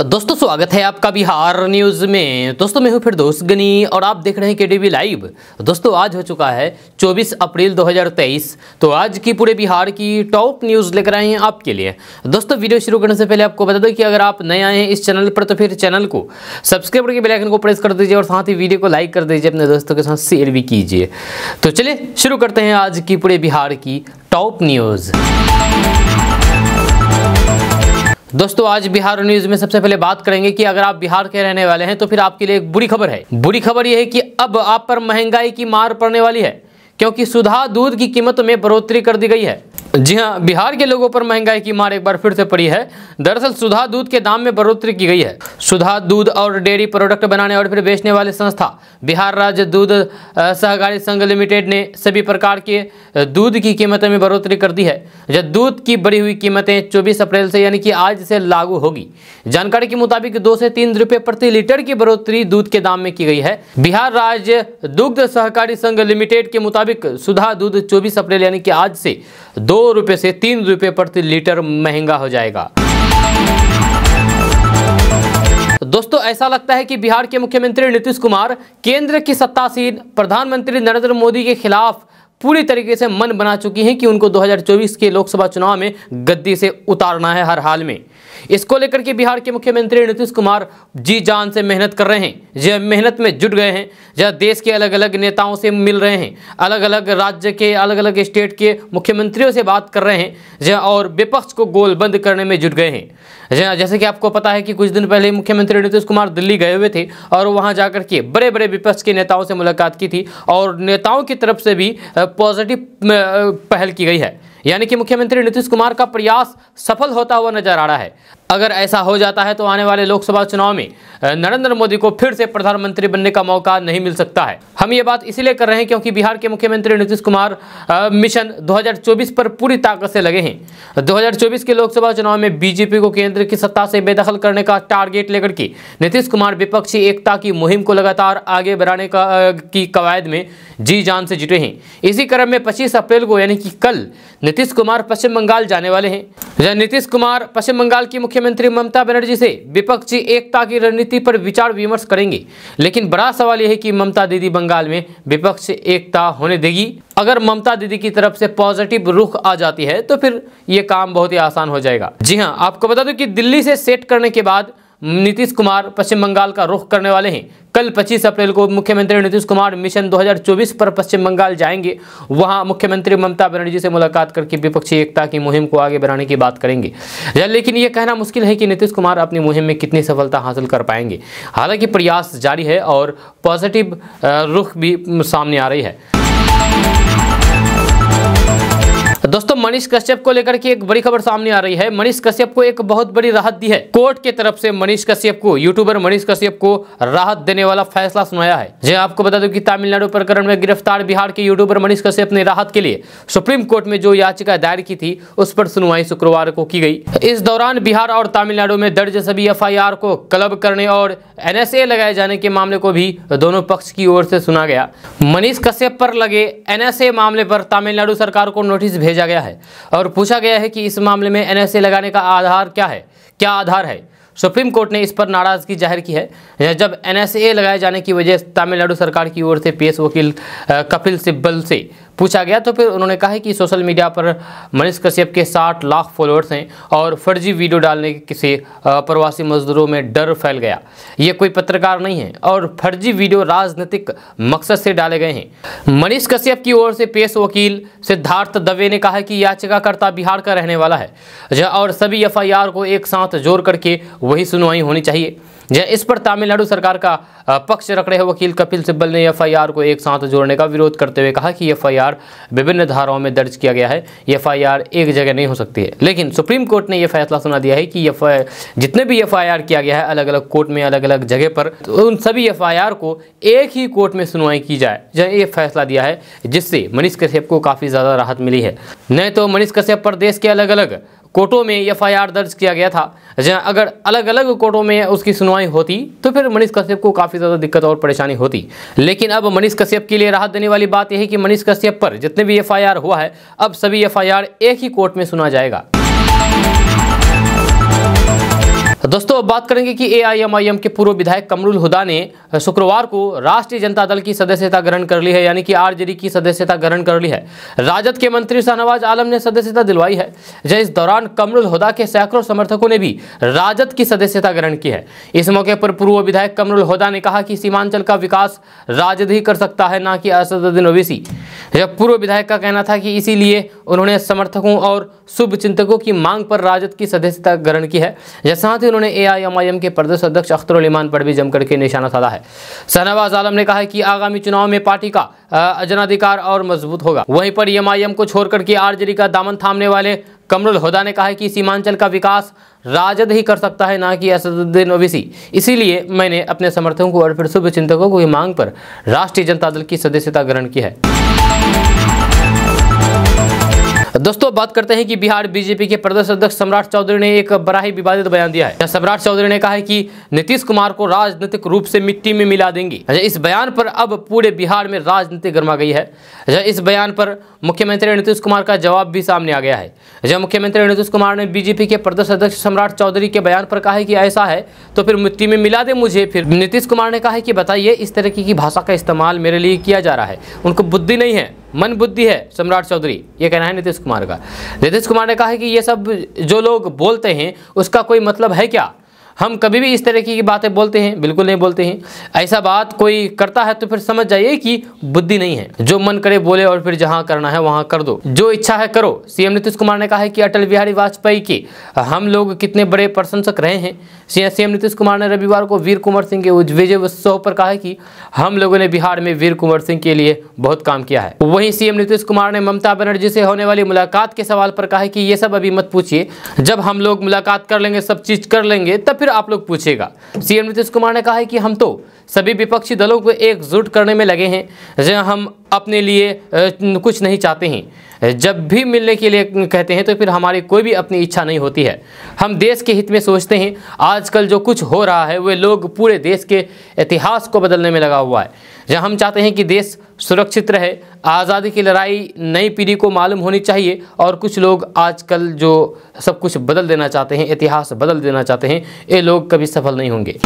दोस्तों स्वागत है आपका बिहार न्यूज़ में। दोस्तों मैं हूं फिरदौस गनी और आप देख रहे हैं केडीवी लाइव। दोस्तों आज हो चुका है 24 अप्रैल 2023। तो आज की पूरे बिहार की टॉप न्यूज़ लेकर आए हैं आपके लिए। दोस्तों वीडियो शुरू करने से पहले आपको बता दूं कि अगर आप नए आए हैं इस चैनल पर तो फिर चैनल को सब्सक्राइब करके बेल आइकन को प्रेस कर दीजिए और साथ ही वीडियो को लाइक कर दीजिए, अपने दोस्तों के साथ शेयर भी कीजिए। तो चलिए शुरू करते हैं आज की पूरे बिहार की टॉप न्यूज़। दोस्तों आज बिहार न्यूज में सबसे पहले बात करेंगे कि अगर आप बिहार के रहने वाले हैं तो फिर आपके लिए एक बुरी खबर है। बुरी खबर यह है कि अब आप पर महंगाई की मार पड़ने वाली है, क्योंकि सुधा दूध की कीमत में बढ़ोतरी कर दी गई है। जी हां, बिहार के लोगों पर महंगाई की मार एक बार फिर से पड़ी है। दरअसल सुधा दूध के दाम में बढ़ोतरी की गई है। सुधा दूध और डेयरी प्रोडक्ट बनाने और फिर बेचने वाली संस्था बिहार राज्य दूध सहकारी संघ लिमिटेड ने सभी प्रकार के दूध की कीमतों में बढ़ोतरी कर दी है। जब दूध की बढ़ी हुई कीमतें 24 अप्रैल से यानी कि आज से लागू होगी। जानकारी के मुताबिक 2 से 3 रुपये प्रति लीटर की बढ़ोतरी दूध के दाम में की गई है। बिहार राज्य दुग्ध सहकारी संघ लिमिटेड के मुताबिक सुधा दूध 24 अप्रैल यानी कि आज से 2 रुपये से 3 रुपये प्रति लीटर महंगा हो जाएगा। दोस्तों ऐसा लगता है कि बिहार के मुख्यमंत्री नीतीश कुमार केंद्र की सत्तासीन प्रधानमंत्री नरेंद्र मोदी के खिलाफ पूरी तरीके से मन बना चुकी हैं कि उनको 2024 के लोकसभा चुनाव में गद्दी से उतारना है हर हाल में। इसको लेकर के बिहार के मुख्यमंत्री नीतीश कुमार जी जान से मेहनत कर रहे हैं। जो मेहनत में जुट गए हैं, जहाँ देश के अलग अलग नेताओं से मिल रहे हैं, अलग अलग राज्य के अलग अलग स्टेट के मुख्यमंत्रियों से बात कर रहे हैं, जहाँ और विपक्ष को गोलबंद करने में जुट गए हैं। जैसे कि आपको पता है कि कुछ दिन पहले मुख्यमंत्री नीतीश कुमार दिल्ली गए हुए थे और वहाँ जाकर के बड़े बड़े विपक्ष के नेताओं से मुलाकात की थी और नेताओं की तरफ से भी पॉजिटिव पहल की गई है। यानी कि मुख्यमंत्री नीतीश कुमार का प्रयास सफल होता हुआ नजर आ रहा है। अगर ऐसा हो जाता है तो आने वाले लोकसभा चुनाव में नरेंद्र मोदी को फिर से प्रधानमंत्री बनने का मौका नहीं मिल सकता है। हम ये बात इसीलिए कर रहे हैं क्योंकि बिहार के मुख्यमंत्री नीतीश कुमार मिशन 2024 पर पूरी ताकत से लगे हैं। 2024 के लोकसभा चुनाव में बीजेपी को केंद्र की सत्ता से बेदखल करने का टारगेट लेकर के नीतीश कुमार विपक्षी एकता की मुहिम को लगातार आगे बढ़ाने की कवायद में जी जान से जुटे हैं। इसी क्रम में 25 अप्रैल को यानी कि कल नीतीश कुमार पश्चिम बंगाल जाने वाले हैं। जहां नीतीश कुमार पश्चिम बंगाल की मुख्यमंत्री ममता बनर्जी से विपक्षी एकता की रणनीति पर विचार विमर्श करेंगे। लेकिन बड़ा सवाल यह है कि ममता दीदी बंगाल में विपक्ष एकता होने देगी। अगर ममता दीदी की तरफ से पॉजिटिव रुख आ जाती है तो फिर ये काम बहुत ही आसान हो जाएगा। जी हाँ, आपको बता दूं कि दिल्ली से सेट करने के बाद नीतीश कुमार पश्चिम बंगाल का रुख करने वाले हैं। कल 25 अप्रैल को मुख्यमंत्री नीतीश कुमार मिशन 2024 पर पश्चिम बंगाल जाएंगे। वहां मुख्यमंत्री ममता बनर्जी से मुलाकात करके विपक्षी एकता की मुहिम को आगे बढ़ाने की बात करेंगे। लेकिन यह कहना मुश्किल है कि नीतीश कुमार अपनी मुहिम में कितनी सफलता हासिल कर पाएंगे। हालांकि प्रयास जारी है और पॉजिटिव रुख भी सामने आ रही है। दोस्तों मनीष कश्यप को लेकर के एक बड़ी खबर सामने आ रही है। मनीष कश्यप को एक बहुत बड़ी राहत दी है। कोर्ट की तरफ से मनीष कश्यप को, यूट्यूबर मनीष कश्यप को राहत देने वाला फैसला सुनाया है। जी आपको बता दूं कि तमिलनाडु प्रकरण में गिरफ्तार बिहार के यूट्यूबर मनीष कश्यप ने राहत के लिए सुप्रीम कोर्ट में जो याचिका दायर की थी उस पर सुनवाई शुक्रवार को की गई। इस दौरान बिहार और तमिलनाडु में दर्ज सभी FIR को क्लब करने और NSA लगाए जाने के मामले को भी दोनों पक्ष की ओर से सुना गया। मनीष कश्यप पर लगे NSA मामले पर तमिलनाडु सरकार को नोटिस भेजा गया है और पूछा गया है कि इस मामले में NSA लगाने का आधार क्या है, क्या आधार है। सुप्रीम कोर्ट ने इस पर नाराजगी जाहिर की है। जब NSA लगाए जाने की वजह तमिलनाडु सरकार की ओर से पेश वकील कपिल सिब्बल से पूछा गया तो फिर उन्होंने कहा कि सोशल मीडिया पर मनीष कश्यप के 60 लाख फॉलोअर्स हैं और फर्जी वीडियो डालने से प्रवासी मजदूरों में डर फैल गया। ये कोई पत्रकार नहीं है और फर्जी वीडियो राजनीतिक मकसद से डाले गए हैं। मनीष कश्यप की ओर से पेश वकील सिद्धार्थ दवे ने कहा कि याचिकाकर्ता बिहार का रहने वाला है और सभी FIR को एक साथ जोड़ करके वही सुनवाई होनी चाहिए। इस पर तमिलनाडु सरकार का पक्ष रख रहे वकील कपिल सिब्बल ने FIR को एक साथ जोड़ने का विरोध करते हुए कहा कि FIR विभिन्न धाराओं में दर्ज किया गया है। FIR एक जगह नहीं हो सकती है। लेकिन सुप्रीम कोर्ट ने यह फैसला सुना दिया है कि जितने भी FIR किया गया है अलग अलग कोर्ट में अलग अलग जगह पर, तो उन सभी FIR को एक ही कोर्ट में सुनवाई की जाए। ये फैसला दिया है जिससे मनीष कश्यप को काफ़ी ज़्यादा राहत मिली है। नहीं तो मनीष कश्यप पर देश के अलग अलग कोर्टों में FIR दर्ज किया गया था। जहाँ अगर अलग अलग कोर्टों में उसकी सुनवाई होती तो फिर मनीष कश्यप को काफ़ी ज़्यादा दिक्कत और परेशानी होती। लेकिन अब मनीष कश्यप के लिए राहत देने वाली बात यह है कि मनीष कश्यप पर जितने भी FIR हुआ है अब सभी FIR एक ही कोर्ट में सुना जाएगा। दोस्तों बात करेंगे कि एआईएमआईएम के पूर्व विधायक कमरुल हुदा ने शुक्रवार को राष्ट्रीय जनता दल की सदस्यता ग्रहण कर ली है, यानी कि आरजेडी की सदस्यता ग्रहण कर ली है। राजद के मंत्री शाहनवाज आलम ने सदस्यता दिलवाई है। इस दौरान कमरुल हुदा के सैकड़ों समर्थकों ने भी राजद की सदस्यता ग्रहण की है। इस मौके पर पूर्व विधायक कमरुल हुदा ने कहा कि सीमांचल का विकास राजद ही कर सकता है, ना कि असदुद्दीन ओवैसी। जब पूर्व विधायक का कहना था कि इसीलिए उन्होंने समर्थकों और शुभ चिंतकों की मांग पर राजद की सदस्यता ग्रहण की है। साथ ही उन्होंने एआईएमआईएम के प्रदेश अध्यक्ष अख्तरुल ईमान पर भी जमकर के निशाना साधा है। शाहनवाज आलम ने कहा कि आगामी चुनाव में पार्टी का जनाधिकार और मजबूत होगा। वहीं पर एमआईएम को छोड़कर के आरजेडी का दामन थामने वाले कमरुल हुदा ने कहा है कि सीमांचल का विकास राजद ही कर सकता है, ना कि असदुद्दीन ओवैसी। इसीलिए मैंने अपने समर्थकों को और फिर शुभ चिंतकों की मांग पर राष्ट्रीय जनता दल की सदस्यता ग्रहण की है। दोस्तों बात करते हैं कि बिहार बीजेपी के प्रदेश अध्यक्ष सम्राट चौधरी ने एक बड़ा ही विवादित बयान दिया है। सम्राट चौधरी ने कहा है कि नीतीश कुमार को राजनीतिक रूप से मिट्टी में मिला देंगे। इस बयान पर अब पूरे बिहार में राजनीति गर्मा गई है। इस बयान पर मुख्यमंत्री नीतीश कुमार का जवाब भी सामने आ गया है। जब मुख्यमंत्री नीतीश कुमार ने बीजेपी के प्रदेश अध्यक्ष सम्राट चौधरी के बयान पर कहा है कि ऐसा है तो फिर मिट्टी में मिला दे मुझे। फिर नीतीश कुमार ने कहा है कि बताइए, इस तरह की भाषा का इस्तेमाल मेरे लिए किया जा रहा है, उनको बुद्धि नहीं है, मन बुद्धि है। सम्राट चौधरी, ये कहना है नीतीश कुमार का। नीतीश कुमार ने कहा है कि ये सब जो लोग बोलते हैं उसका कोई मतलब है क्या? हम कभी भी इस तरह की बातें बोलते हैं? बिल्कुल नहीं बोलते हैं। ऐसा बात कोई करता है तो फिर समझ जाइए कि बुद्धि नहीं है। जो मन करे बोले और फिर जहां करना है वहां कर दो, जो इच्छा है करो। सीएम नीतीश कुमार ने कहा है कि अटल बिहारी वाजपेयी के हम लोग कितने बड़े प्रशंसक रहे हैं। सीएम नीतीश कुमार ने रविवार को वीर कुंवर सिंह के विजय उत्सव पर कहा है कि हम लोगों ने बिहार में वीर कुंवर सिंह के लिए बहुत काम किया है। वहीं सीएम नीतीश कुमार ने ममता बनर्जी से होने वाली मुलाकात के सवाल पर कहा है कि ये सब अभी मत पूछिए, जब हम लोग मुलाकात कर लेंगे, सब चीज कर लेंगे, तब फिर आप लोग पूछेगा। सीएम नीतीश कुमार ने कहा है कि हम तो सभी विपक्षी दलों को एकजुट करने में लगे हैं। जब हम अपने लिए कुछ नहीं चाहते हैं, जब भी मिलने के लिए कहते हैं तो फिर हमारी कोई भी अपनी इच्छा नहीं होती है। हम देश के हित में सोचते हैं। आजकल जो कुछ हो रहा है वे लोग पूरे देश के इतिहास को बदलने में लगा हुआ है। जब हम चाहते हैं कि देश सुरक्षित रहे, आज़ादी की लड़ाई नई पीढ़ी को मालूम होनी चाहिए, और कुछ लोग आजकल जो सब कुछ बदल देना चाहते हैं, इतिहास बदल देना चाहते हैं, ये लोग कभी सफल नहीं होंगे।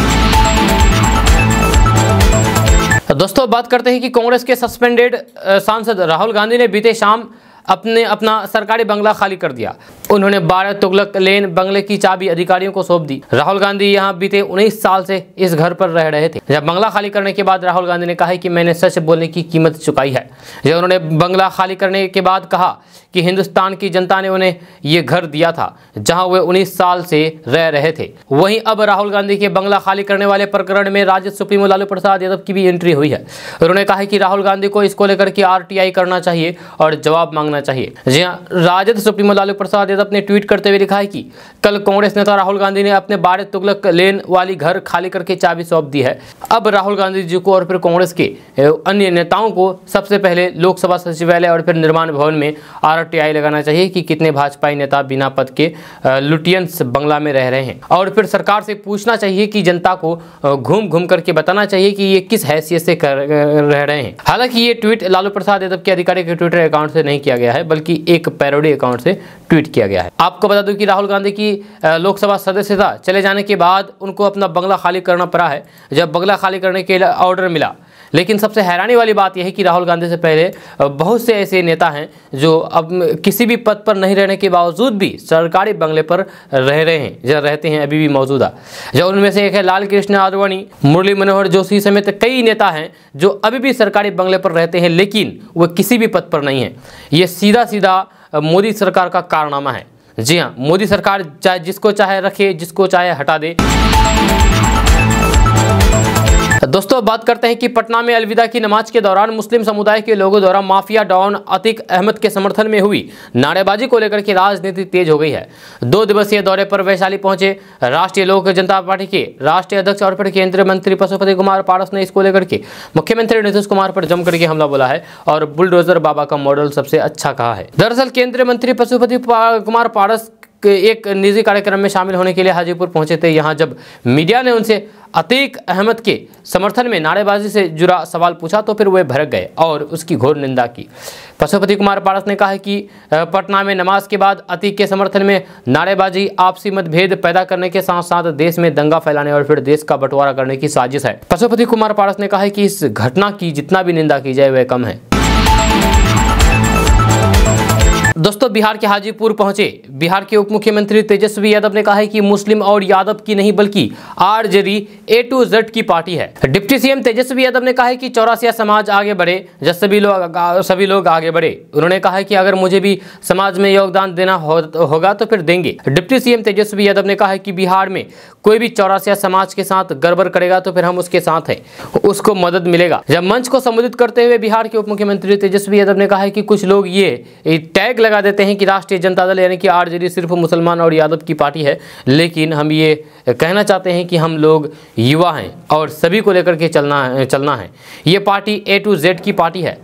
दोस्तों बात करते हैं कि कांग्रेस के सस्पेंडेड सांसद राहुल गांधी ने बीते शाम अपना सरकारी बंगला खाली कर दिया। उन्होंने 12 तुगलक लेन बंगले की चाबी अधिकारियों को सौंप दी। राहुल गांधी यहां बीते 19 साल से इस घर पर रह रहे थे। जब बंगला खाली करने के बाद राहुल गांधी ने कहा है कि मैंने सच बोलने की कीमत चुकाई है। जब उन्होंने बंगला खाली करने के बाद कहा कि हिंदुस्तान की जनता ने उन्हें ये घर दिया था जहां वे 19 साल से रह रहे थे। वहीं अब राहुल गांधी के बंगला खाली करने वाले प्रकरण में राजद सुप्रीमो लालू प्रसाद यादव की भी एंट्री हुई है। उन्होंने कहा कि राहुल गांधी को इसको लेकर के आरटीआई करना चाहिए और जवाब मांगना चाहिए। जी हां, राजद सुप्रीमो लालू प्रसाद यादव ने ट्वीट करते हुए लिखा है कि कल कांग्रेस नेता राहुल गांधी ने अपने 12 तुगलक लेन वाली घर खाली करके चाबी सौंप दी है। अब राहुल गांधी जी को और फिर कांग्रेस के अन्य नेताओं को सबसे पहले लोकसभा सचिवालय और फिर निर्माण भवन में आरटीआई लगाना चाहिए कि कितने भाजपाई नेता बिना पद के लुटियंस बंगला में रह रहे हैं, और फिर सरकार से पूछना चाहिए कि जनता को घूम घूम करके बताना चाहिए कि ये किस हैसियत से रह रहे हैं। हालांकि ये ट्वीट लालू प्रसाद यादव के आधिकारिक ट्विटर अकाउंट से नहीं किया गया है, बल्कि एक पैरोडी अकाउंट से ट्वीट किया गया है। आपको बता दूं कि राहुल गांधी की लोकसभा सदस्यता चले जाने के बाद उनको अपना बंगला खाली करना पड़ा है। जब बंगला खाली करने के ऑर्डर मिला, लेकिन सबसे हैरानी वाली बात यह है कि राहुल गांधी से पहले बहुत से ऐसे नेता हैं जो अब किसी भी पद पर नहीं रहने के बावजूद भी सरकारी बंगले पर रह रहे हैं, जो रहते हैं अभी भी मौजूदा। जो उनमें से एक है लाल कृष्ण आडवाणी, मुरली मनोहर जोशी समेत कई नेता हैं जो अभी भी सरकारी बंगले पर रहते हैं, लेकिन वो किसी भी पद पर नहीं है। ये सीधा सीधा मोदी सरकार का कारनामा है। जी हाँ, मोदी सरकार चाहे जिसको चाहे रखे, जिसको चाहे हटा दे। दोस्तों बात करते हैं कि पटना में अलविदा की नमाज के दौरान मुस्लिम समुदाय के लोगों द्वारा माफिया डॉन अतीक अहमद के समर्थन में हुई नारेबाजी को लेकर के राजनीति तेज हो गई है। 2 दिवसीय दौरे पर वैशाली पहुंचे राष्ट्रीय लोक जनता पार्टी के राष्ट्रीय अध्यक्ष और फिर केंद्रीय मंत्री पशुपति कुमार पारस ने इसको लेकर के मुख्यमंत्री नीतीश कुमार पर जमकर के हमला बोला है और बुलडोजर बाबा का मॉडल सबसे अच्छा कहा है। दरअसल केंद्रीय मंत्री पशुपति कुमार पारस एक निजी कार्यक्रम में शामिल होने के लिए हाजीपुर पहुंचे थे। यहां जब मीडिया ने उनसे अतीक अहमद के समर्थन में नारेबाजी से जुड़ा सवाल पूछा तो फिर वे भड़क गए और उसकी घोर निंदा की। पशुपति कुमार पारस ने कहा है कि पटना में नमाज के बाद अतीक के समर्थन में नारेबाजी आपसी मतभेद पैदा करने के साथ साथ देश में दंगा फैलाने और फिर देश का बंटवारा करने की साजिश है। पशुपति कुमार पारस ने कहा है कि इस घटना की जितना भी निंदा की जाए वह कम है। दोस्तों, बिहार के हाजीपुर पहुंचे बिहार के उप मुख्यमंत्री तेजस्वी यादव ने कहा है कि मुस्लिम और यादव की नहीं बल्कि आरजेडी A to Z की पार्टी है। डिप्टी सीएम तेजस्वी यादव ने कहा है कि चौरासिया समाज आगे बढ़े जब सभी लोग आगे बढ़े। उन्होंने कहा है कि अगर मुझे भी समाज में योगदान देना होगा तो फिर देंगे। डिप्टी सीएम तेजस्वी यादव ने कहा है कि बिहार में कोई भी चौरासिया समाज के साथ गड़बड़ करेगा तो फिर हम उसके साथ हैं, उसको मदद मिलेगा। जब मंच को संबोधित करते हुए बिहार के उप मुख्यमंत्री तेजस्वी यादव ने कहा है कि कुछ लोग ये टैग लगा देते हैं कि राष्ट्रीय जनता दल यानी कि आरजेडी सिर्फ मुसलमान और यादव की पार्टी है, लेकिन हम ये कहना चाहते हैं कि हम लोग युवा हैं और सभी को लेकर के चलना है। ये पार्टी A to Z की पार्टी है।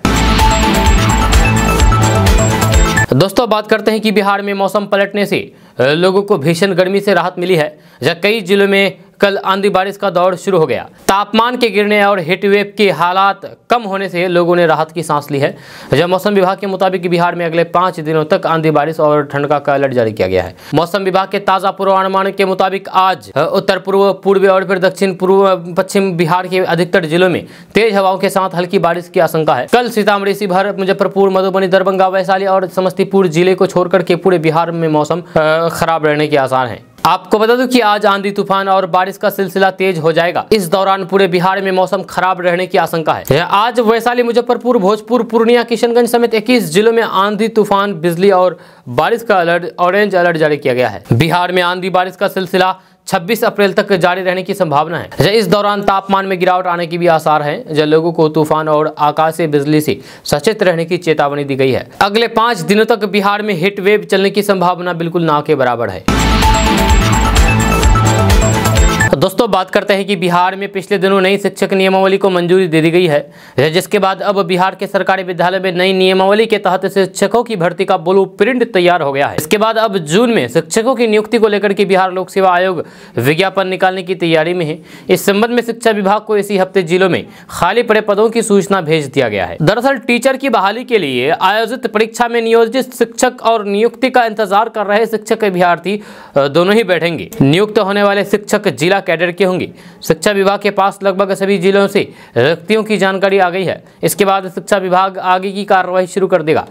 दोस्तों, बात करते हैं कि बिहार में मौसम पलटने से लोगों को भीषण गर्मी से राहत मिली है। जहाँ कई जिलों में कल आंधी बारिश का दौर शुरू हो गया। तापमान के गिरने और हीट वेव के हालात कम होने से लोगों ने राहत की सांस ली है। जब मौसम विभाग के मुताबिक बिहार में अगले 5 दिनों तक आंधी बारिश और ठंड का अलर्ट जारी किया गया है। मौसम विभाग के ताज़ा पूर्वानुमान के मुताबिक आज उत्तर पूर्व, पूर्वी और फिर दक्षिण पूर्व पश्चिम बिहार के अधिकतर जिलों में तेज हवाओं के साथ हल्की बारिश की आशंका है। कल सीतामढ़ी, शिवहर, मुजफ्फरपुर, मधुबनी, दरभंगा, वैशाली और समस्तीपुर जिले को छोड़कर के पूरे बिहार में मौसम खराब रहने के आसार हैं। आपको बता दूं कि आज आंधी तूफान और बारिश का सिलसिला तेज हो जाएगा। इस दौरान पूरे बिहार में मौसम खराब रहने की आशंका है। आज वैशाली, मुजफ्फरपुर, भोजपुर, पूर्णिया, किशनगंज समेत 21 जिलों में आंधी तूफान, बिजली और बारिश का ऑरेंज अलर्ट जारी किया गया है। बिहार में आंधी बारिश का सिलसिला 26 अप्रैल तक जारी रहने की संभावना है। इस दौरान तापमान में गिरावट आने की भी आसार है। जब लोगों को तूफान और आकाशीय बिजली से सचेत रहने की चेतावनी दी गई है। अगले 5 दिनों तक बिहार में हीट वेव चलने की संभावना बिल्कुल ना के बराबर है। दोस्तों, बात करते हैं कि बिहार में पिछले दिनों नई शिक्षक नियमावली को मंजूरी दे दी गई है, जिसके बाद अब बिहार के सरकारी विद्यालय में नई नियमावली के तहत शिक्षकों की भर्ती का ब्लूप्रिंट तैयार हो गया है। इसके बाद अब जून में शिक्षकों की नियुक्ति को लेकर के बिहार लोक सेवा आयोग विज्ञापन निकालने की तैयारी में है। इस संबंध में शिक्षा विभाग को इसी हफ्ते जिलों में खाली पड़े पदों की सूचना भेज दिया गया है। दरअसल टीचर की बहाली के लिए आयोजित परीक्षा में नियोजित शिक्षक और नियुक्ति का इंतजार कर रहे शिक्षक अभ्यर्थी दोनों ही बैठेंगे। नियुक्त होने वाले शिक्षक जिला कैडर के होंगे। शिक्षा विभाग के पास लगभग सभी जिलों से रिक्तियों की जानकारी आ गई है। इसके बाद शिक्षा विभाग आगे की कार्रवाई शुरू कर देगा।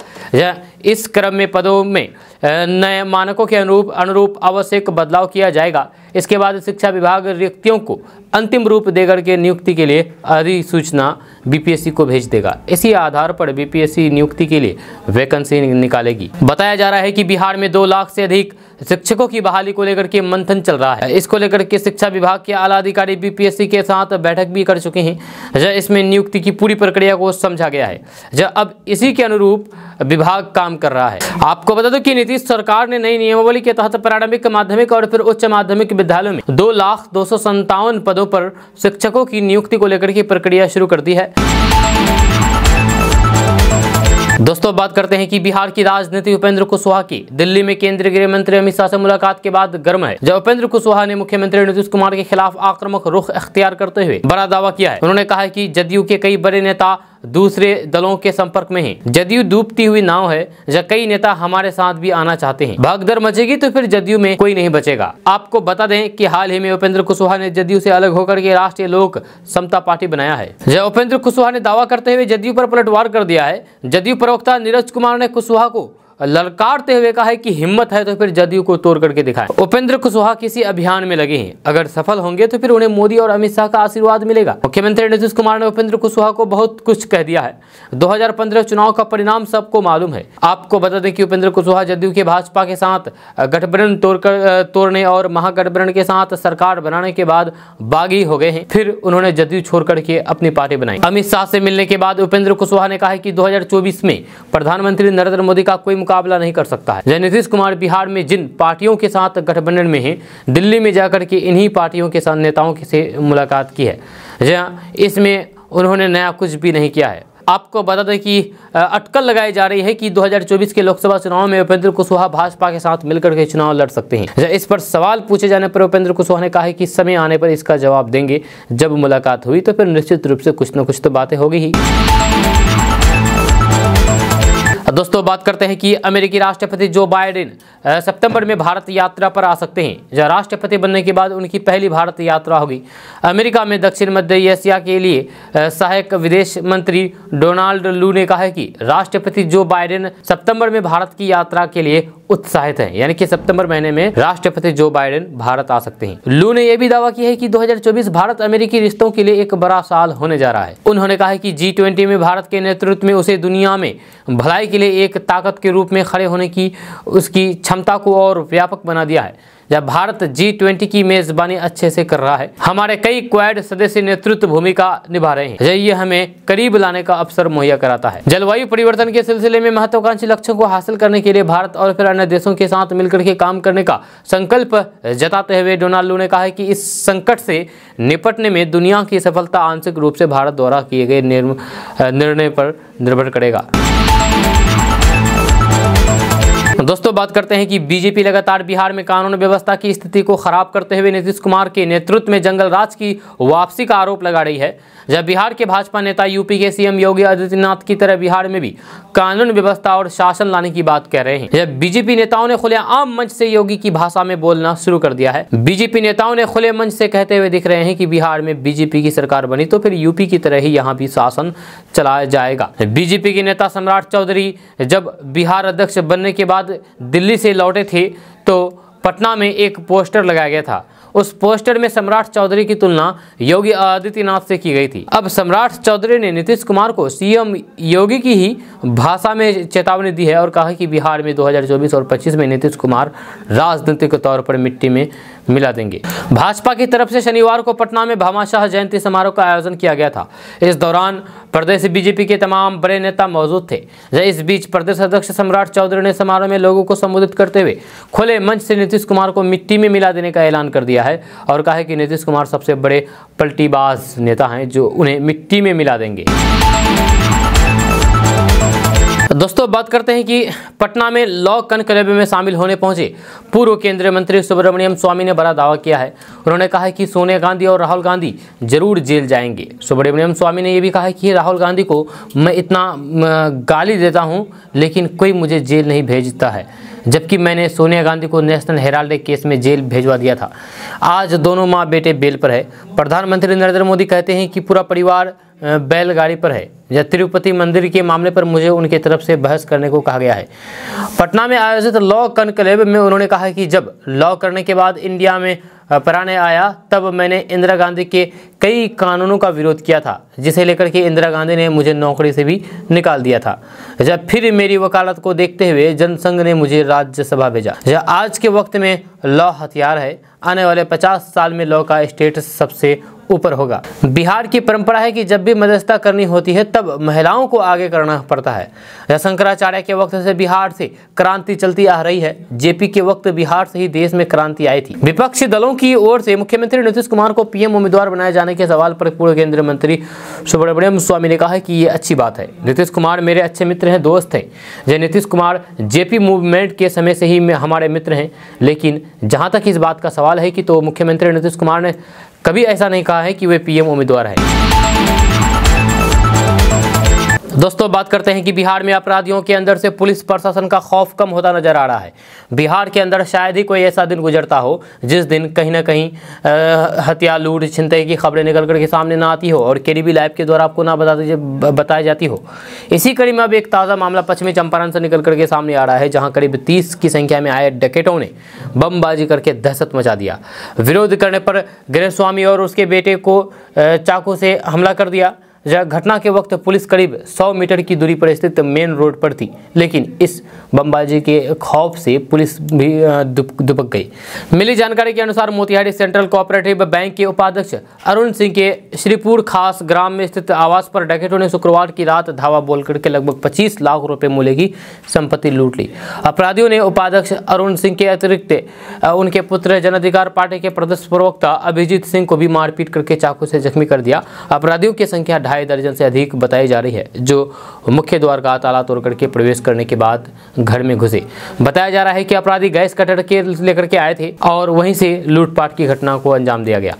इस क्रम में पदों में नए मानकों के अनुरूप आवश्यक बदलाव किया जाएगा। इसके बाद शिक्षा विभाग रिक्तियों को अंतिम रूप देकर के नियुक्ति के लिए अधिसूचना बीपीएससी को भेज देगा। इसी आधार पर बीपीएससी नियुक्ति के लिए वैकेंसी निकालेगी। बताया जा रहा है कि बिहार में 2 लाख से अधिक शिक्षकों की बहाली को लेकर के मंथन चल रहा है। इसको लेकर के शिक्षा विभाग के आला अधिकारी बीपीएससी के साथ बैठक भी कर चुके हैं। इसमें नियुक्ति की पूरी प्रक्रिया को समझा गया है। अब इसी के अनुरूप विभाग काम कर रहा है। आपको बता दो कि नीतीश सरकार ने नई नियमावली के तहत प्रारंभिक, माध्यमिक और फिर उच्च माध्यमिक विद्यालयों में 2,257 पदों पर शिक्षकों की नियुक्ति को लेकर की प्रक्रिया शुरू कर दी है। दोस्तों, बात करते हैं कि बिहार की राजनीति उपेंद्र कुशवाहा की दिल्ली में केंद्रीय गृह मंत्री अमित शाह से मुलाकात के बाद गर्म है। जब उपेंद्र कुशवाहा ने मुख्यमंत्री नीतीश कुमार के खिलाफ आक्रामक रुख अख्तियार करते हुए बड़ा दावा किया है। उन्होंने कहा है कि जदयू के कई बड़े नेता दूसरे दलों के संपर्क में हैं। जदयू डूबती हुई नाव है, जब कई नेता हमारे साथ भी आना चाहते हैं। भगदड़ मचेगी तो फिर जदयू में कोई नहीं बचेगा। आपको बता दें कि हाल ही में उपेंद्र कुशवाहा ने जदयू से अलग होकर के राष्ट्रीय लोक समता पार्टी बनाया है। जब उपेंद्र कुशवाहा ने दावा करते हुए जदयू पर पलटवार कर दिया है। जदयू प्रवक्ता नीरज कुमार ने कुशवाहा को ललकारते हुए कहा है कि हिम्मत है तो फिर जदयू को तोड़ करके दिखाएं। उपेंद्र कुशवाहा किसी अभियान में लगे हैं, अगर सफल होंगे तो फिर उन्हें मोदी और अमित शाह का आशीर्वाद मिलेगा। मुख्यमंत्री नीतीश कुमार ने उपेंद्र कुशवाहा को बहुत कुछ कह दिया है। 2015 चुनाव का परिणाम सबको मालूम है। आपको बता दें कि उपेंद्र कुशवाहा जदयू के भाजपा के साथ गठबंधन तोड़ने और महागठबंधन के साथ सरकार बनाने के बाद बागी हो गए हैं। फिर उन्होंने जदयू छोड़ करके अपनी पार्टी बनाई। अमित शाह से मिलने के बाद उपेंद्र कुशवाहा ने कहा कि 2024 में प्रधानमंत्री नरेंद्र मोदी का कोई मुकाबला नहीं कर सकता है। नीतीश कुमार बिहार में जिन पार्टियों के साथ गठबंधन में हैं, दिल्ली में जाकर के इन्हीं पार्टियों के साथ नेताओं से मुलाकात की है। इसमें उन्होंने नया कुछ भी नहीं किया है। आपको बता दें कि अटकल लगाई जा रही है कि 2024 के लोकसभा चुनाव में उपेंद्र कुशवाहा भाजपा के साथ मिलकर के चुनाव लड़ सकते हैं। इस पर सवाल पूछे जाने पर उपेंद्र कुशवाहा ने कहा है कि समय आने पर इसका जवाब देंगे। जब मुलाकात हुई तो फिर निश्चित रूप से कुछ न कुछ तो बातें होगी ही। दोस्तों बात करते हैं कि अमेरिकी राष्ट्रपति जो बाइडेन सितंबर में भारत यात्रा पर आ सकते हैं। जब राष्ट्रपति बनने के बाद उनकी पहली भारत यात्रा होगी। अमेरिका में दक्षिण मध्य एशिया के लिए सहायक विदेश मंत्री डोनाल्ड लू ने कहा है कि राष्ट्रपति जो बाइडेन सितंबर में भारत की यात्रा के लिए उत्साहित हैं, यानी कि सितंबर महीने में राष्ट्रपति जो बाइडेन भारत आ सकते हैं। लू ने यह भी दावा किया है कि 2024 भारत अमेरिकी रिश्तों के लिए एक बड़ा साल होने जा रहा है। उन्होंने कहा है कि G20 में भारत के नेतृत्व में उसे दुनिया में भलाई के लिए एक ताकत के रूप में खड़े होने की उसकी क्षमता को और व्यापक बना दिया है। जब भारत G20 की मेजबानी अच्छे से कर रहा है, हमारे कई क्वाड सदस्य नेतृत्व भूमिका निभा रहे हैं। ये हमें करीब लाने का अवसर मुहैया कराता है। जलवायु परिवर्तन के सिलसिले में महत्वाकांक्षी लक्ष्यों को हासिल करने के लिए भारत और फिर अन्य देशों के साथ मिलकर के काम करने का संकल्प जताते हुए डोनाल्ड लू ने कहा है कि इस संकट से निपटने में दुनिया की सफलता आंशिक रूप से भारत द्वारा किए गए निर्णय पर निर्भर करेगा। दोस्तों बात करते हैं कि बीजेपी लगातार बिहार में कानून व्यवस्था की स्थिति को खराब करते हुए नीतीश कुमार के नेतृत्व में जंगल राज की वापसी का आरोप लगा रही है। जब बिहार के भाजपा नेता यूपी के सीएम योगी आदित्यनाथ की तरह बिहार में भी कानून व्यवस्था और शासन लाने की बात कह रहे हैं। जब बीजेपी नेताओं ने खुलेआम मंच से योगी की भाषा में बोलना शुरू कर दिया है। बीजेपी नेताओं ने खुले मंच से कहते हुए दिख रहे हैं कि बिहार में बीजेपी की सरकार बनी तो फिर यूपी की तरह ही यहाँ भी शासन चलाया जाएगा। बीजेपी के नेता सम्राट चौधरी जब बिहार अध्यक्ष बनने के बाद दिल्ली से लौटे थे तो पटना में एक पोस्टर लगाया गया था। उस पोस्टर में सम्राट चौधरी की तुलना योगी आदित्यनाथ से की गई थी। अब सम्राट चौधरी ने नीतीश कुमार को सीएम योगी की ही भाषा में चेतावनी दी है और कहा कि बिहार में 2024 और 25 में नीतीश कुमार राजनीतिक तौर पर मिट्टी में मिला देंगे। भाजपा की तरफ से शनिवार को पटना में भामाशाह जयंती समारोह का आयोजन किया गया था। इस दौरान प्रदेश बीजेपी के तमाम बड़े नेता मौजूद थे। इस बीच प्रदेश अध्यक्ष सम्राट चौधरी ने समारोह में लोगों को संबोधित करते हुए खुले मंच से नीतीश कुमार को मिट्टी में मिला देने का ऐलान कर दिया है और कहा है कि नीतीश कुमार सबसे बड़े पलटीबाज नेता हैं जो उन्हें मिट्टी में मिला देंगे। दोस्तों बात करते हैं कि पटना में लॉ कनक्लेव में शामिल होने पहुंचे पूर्व केंद्रीय मंत्री सुब्रमण्यम स्वामी ने बड़ा दावा किया है। उन्होंने कहा है कि सोनिया गांधी और राहुल गांधी जरूर जेल जाएंगे। सुब्रमण्यम स्वामी ने यह भी कहा है कि राहुल गांधी को मैं इतना गाली देता हूं लेकिन कोई मुझे जेल नहीं भेजता है, जबकि मैंने सोनिया गांधी को नेशनल हेराल्ड केस में जेल भेजवा दिया था। आज दोनों माँ बेटे बेल पर है। प्रधानमंत्री नरेंद्र मोदी कहते हैं कि पूरा परिवार बैलगाड़ी पर है। या तिरुपति मंदिर के मामले पर मुझे उनकी तरफ से बहस करने को कहा गया है। पटना में आयोजित लॉ कनक्लेव में उन्होंने कहा कि जब लॉ करने के बाद इंडिया में पराने आया तब मैंने इंदिरा गांधी के कई कानूनों का विरोध किया था, जिसे लेकर के इंदिरा गांधी ने मुझे नौकरी से भी निकाल दिया था। जब फिर मेरी वकालत को देखते हुए जनसंघ ने मुझे राज्यसभा भेजा। आज के वक्त में लॉ हथियार है। आने वाले 50 साल में लॉ का स्टेटस सबसे ऊपर होगा। बिहार की परंपरा है कि जब भी मध्यस्थता करनी होती है तब महिलाओं को आगे करना पड़ता है। शंकराचार्य के वक्त से बिहार से क्रांति चलती आ रही है। जेपी के वक्त बिहार से ही देश में क्रांति आई थी। विपक्षी दलों की ओर से मुख्यमंत्री नीतीश कुमार को पीएम उम्मीदवार बनाए जाने के सवाल पर पूर्व केंद्रीय मंत्री सुब्रमण्यम स्वामी ने कहा है कि ये अच्छी बात है। नीतीश कुमार मेरे अच्छे मित्र हैं, दोस्त हैं। नीतीश कुमार जेपी मूवमेंट के समय से ही हमारे मित्र हैं। लेकिन जहां तक इस बात का सवाल है कि तो मुख्यमंत्री नीतीश कुमार ने कभी ऐसा नहीं कहा है कि वे पीएम उम्मीदवार है। दोस्तों बात करते हैं कि बिहार में अपराधियों के अंदर से पुलिस प्रशासन का खौफ कम होता नजर आ रहा है। बिहार के अंदर शायद ही कोई ऐसा दिन गुजरता हो जिस दिन कहीं ना कहीं हत्या, लूट, छिनतई की खबरें निकल करके सामने ना आती हो और केडीबी लाइव के द्वारा आपको ना बताई जाती हो। इसी कड़ी में अब एक ताज़ा मामला पश्चिमी चंपारण से निकल करके सामने आ रहा है, जहाँ करीब 30 की संख्या में आए डकैतों ने बमबाजी करके दहशत मचा दिया। विरोध करने पर गृहस्वामी और उसके बेटे को चाकू से हमला कर दिया। घटना के वक्त पुलिस करीब 100 मीटर की दूरी पर स्थित मेन रोड पर थी, लेकिन इस बमबाजी के खौफ से पुलिस भी दुबक गई। मिली जानकारी के अनुसार मोतिहारी सेंट्रल कोऑपरेटिव बैंक के उपाध्यक्ष अरुण सिंह के श्रीपुर खास ग्राम में स्थित आवास पर डकैतों ने शुक्रवार की रात धावा बोल करके लगभग 25 लाख रुपए मूल्य की संपत्ति लूट ली। अपराधियों ने उपाध्यक्ष अरुण सिंह के अतिरिक्त उनके पुत्र जन अधिकार पार्टी के प्रदेश प्रवक्ता अभिजीत सिंह को भी मारपीट करके चाकू से जख्मी कर दिया। अपराधियों की संख्या 250 2.5 दर्जन से अधिक बताई जा रही है, जो मुख्य द्वार का ताला तोड़ करके प्रवेश करने के बाद घर में घुसे। बताया जा रहा है कि अपराधी गैस कटर के लेकर के आए थे और वहीं से लूटपाट की घटना को अंजाम दिया गया।